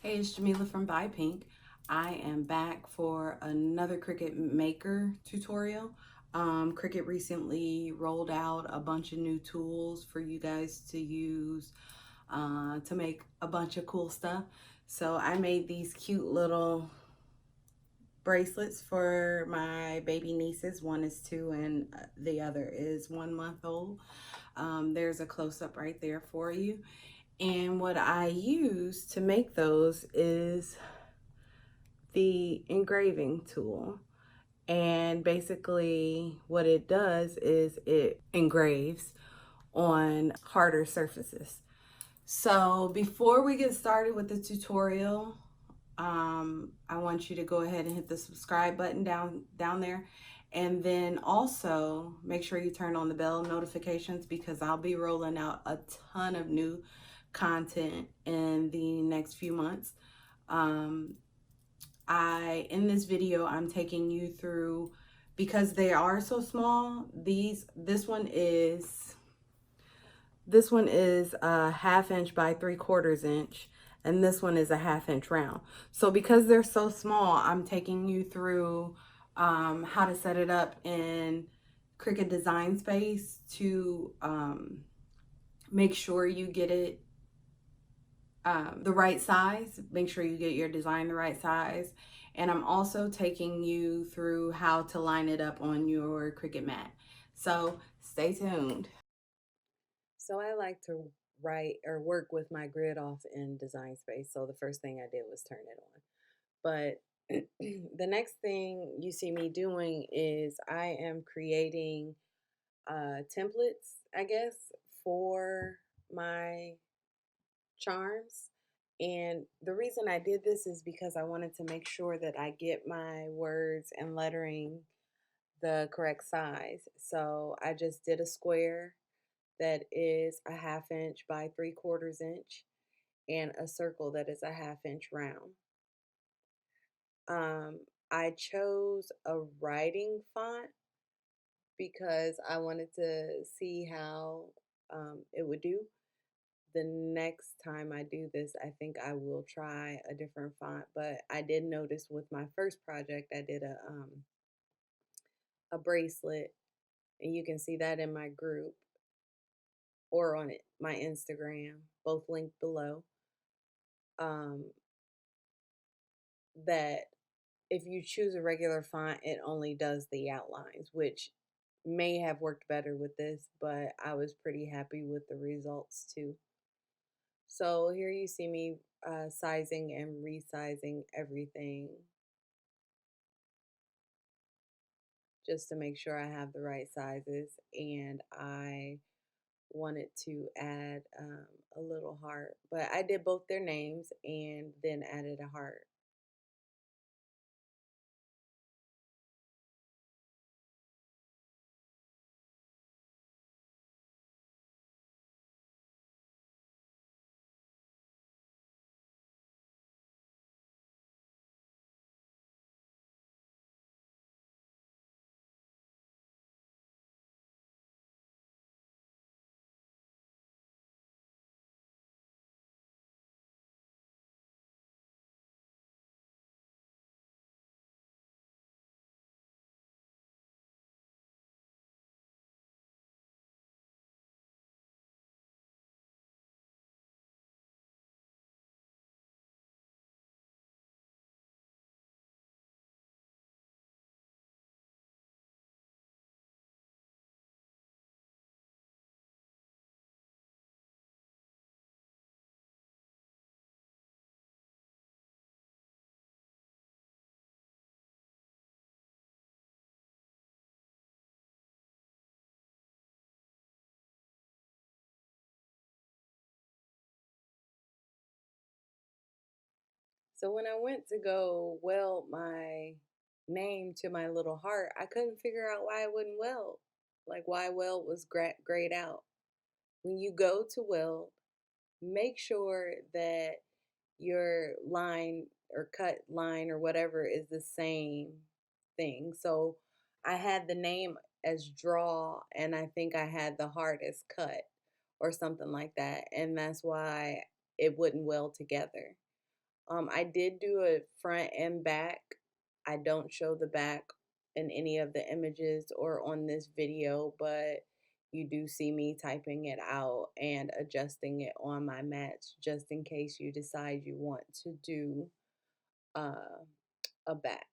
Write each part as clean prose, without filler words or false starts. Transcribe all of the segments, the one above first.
Hey, it's Jamila from Buy Pink. I am back for another Cricut Maker tutorial. Cricut recently rolled out a bunch of new tools for you guys to use to make a bunch of cool stuff. So I made these cute little bracelets for my baby nieces. One is 2 and the other is 1 month old. There's a close-up right there for you. And what I use to make those is the engraving tool. And basically what it does is it engraves on harder surfaces. So before we get started with the tutorial, I want you to go ahead and hit the subscribe button down there, and then also make sure you turn on the bell notifications because I'll be rolling out a ton of new content in the next few months. In this video, I'm taking you through, because they are so small, this one is a 1/2 inch by 3/4 inch, and this one is a 1/2 inch round. So because they're so small, I'm taking you through how to set it up in Cricut Design Space to make sure you get it the right size. Make sure you get your design the right size. And I'm also taking you through how to line it up on your Cricut mat. So stay tuned. So I like to write or work with my grid off in Design Space. So the first thing I did was turn it on. But the next thing you see me doing is I am creating templates, I guess, for my charms. And the reason I did this is because I wanted to make sure that I get my words and lettering the correct size. So I just did a square that is a 1/2 inch by 3/4 inch and a circle that is a 1/2 inch round. I chose a writing font because I wanted to see how it would do. The next time I do this, I think I will try a different font. But I did notice with my first project, I did a bracelet, and you can see that in my group or on my Instagram, both linked below. Um, that if you choose a regular font, it only does the outlines, which may have worked better with this, but I was pretty happy with the results too. So here you see me sizing and resizing everything just to make sure I have the right sizes. And I wanted to add a little heart, but I did both their names and then added a heart. So when I went to go weld my name to my little heart, I couldn't figure out why it wouldn't weld. Like why weld was grayed out. When you go to weld, make sure that your line or cut line or whatever is the same thing. So I had the name as draw, and I think I had the heart as cut or something like that. And that's why it wouldn't weld together. I did do a front and back. I don't show the back in any of the images or on this video, but you do see me typing it out and adjusting it on my mats just in case you decide you want to do uh, a back.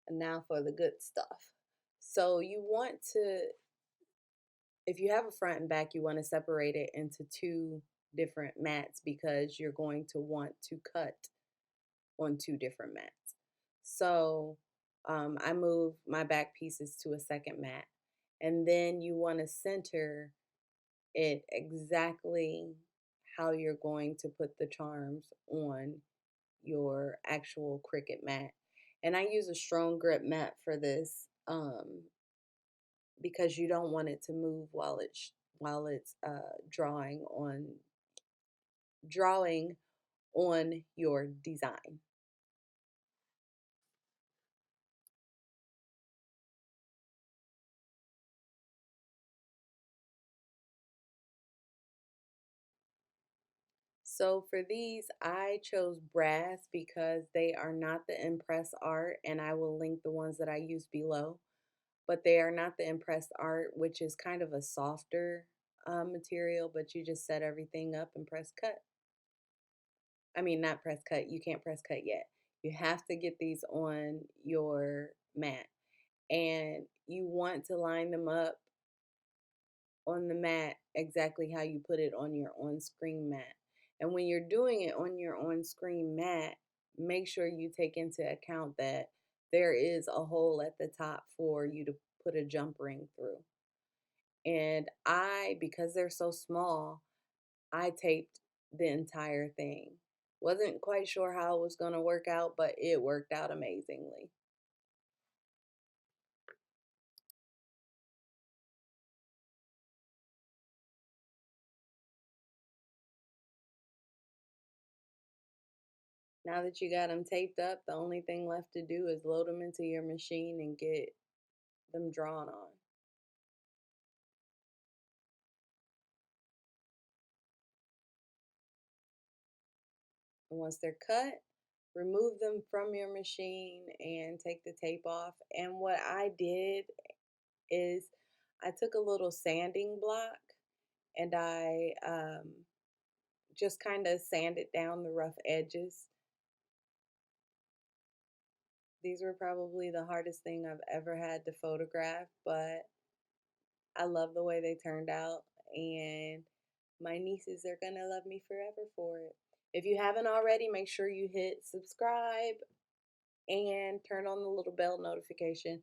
And now for the good stuff. So you want to, if you have a front and back, you want to separate it into two different mats because you're going to want to cut on two different mats. So I move my back pieces to a second mat. And then you want to center it exactly how you're going to put the charms on your actual Cricut mat. And I use a strong grip mat for this because you don't want it to move while it's drawing on your design. So for these, I chose brass because they are not the impress art, and I will link the ones that I use below. But they are not the impressed art, which is kind of a softer material, but you just set everything up and press cut. I mean, not press cut. You can't press cut yet. You have to get these on your mat, and you want to line them up on the mat exactly how you put it on your on-screen mat. And when you're doing it on your on-screen mat, make sure you take into account that there is a hole at the top for you to put a jump ring through. And because they're so small, I taped the entire thing. Wasn't quite sure how it was going to work out, but it worked out amazingly. Now that you got them taped up, the only thing left to do is load them into your machine and get them drawn on. And once they're cut, remove them from your machine and take the tape off. And what I did is I took a little sanding block and I just kind of sanded down the rough edges. These were probably the hardest thing I've ever had to photograph, but I love the way they turned out, and my nieces are gonna love me forever for it. If you haven't already, make sure you hit subscribe and turn on the little bell notification.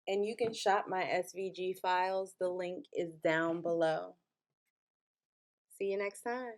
And you can shop my SVG files. The link is down below. See you next time.